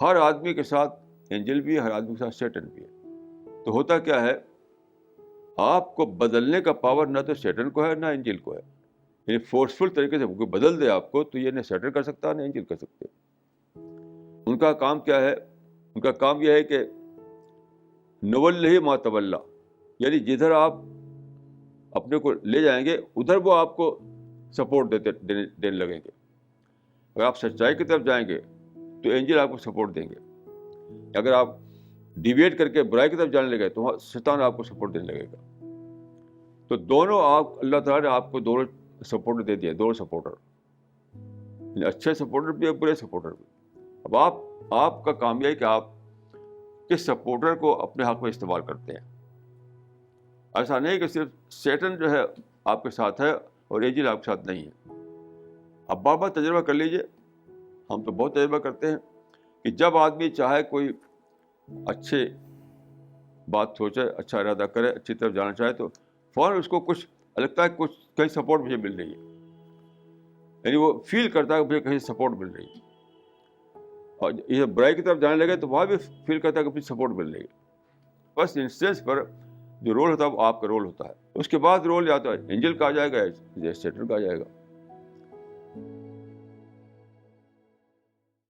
ہر آدمی کے ساتھ اینجل بھی ہے، ہر آدمی کے ساتھ سیٹن بھی ہے. تو ہوتا کیا ہے، آپ کو بدلنے کا پاور نہ تو سیٹن کو ہے نہ اینجل کو ہے. یعنی فورسفل طریقے سے کوئی بدل دے آپ کو تو یہ نہ سیٹن کر سکتا نہ اینجل کر سکتے. ان کا کام کیا ہے؟ ان کا کام یہ ہے کہ نولہ ما تولا، یعنی جدھر آپ اپنے کو لے جائیں گے ادھر وہ آپ کو سپورٹ دینے لگیں گے. اگر آپ سچائی کی طرف جائیں گے تو اینجل آپ کو سپورٹ دیں گے. اگر آپ ڈیویٹ کر کے برائی کی طرف جانے لگے تو شیطان آپ کو سپورٹ دینے لگے گا. تو دونوں آپ، اللہ تعالیٰ نے آپ کو دونوں سپورٹ دے دیا، دونوں سپورٹر، اچھے سپورٹر بھی اور برے سپورٹر بھی. اب آپ کا کام یہ ہے کہ آپ کس سپورٹر کو اپنے حق میں استعمال کرتے ہیں. ایسا نہیں کہ صرف سیٹن جو ہے آپ کے ساتھ ہے اور اینجل آپ کے ساتھ نہیں ہے. اب بار بار تجربہ کر لیجئے، ہم تو بہت تجربہ کرتے ہیں کہ جب آدمی چاہے کوئی اچھے بات سوچے، اچھا ارادہ کرے، اچھی طرف جانا چاہے تو فوراً اس کو کچھ لگتا ہے کچھ کہیں سپورٹ مجھے مل رہی ہے. یعنی وہ فیل کرتا ہے کہ مجھے کہیں سپورٹ مل رہی ہے. اور یہ برائی کی طرف جانے لگے تو وہاں بھی فیل کرتا ہے کہ مجھے سپورٹ مل رہی ہے. بس انسٹنس پر جو رول ہوتا ہے وہ آپ کا رول ہوتا ہے. اس کے بعد رول یا تو اینجل کا آ جائے گا یا سیٹن کا آ جائے گا.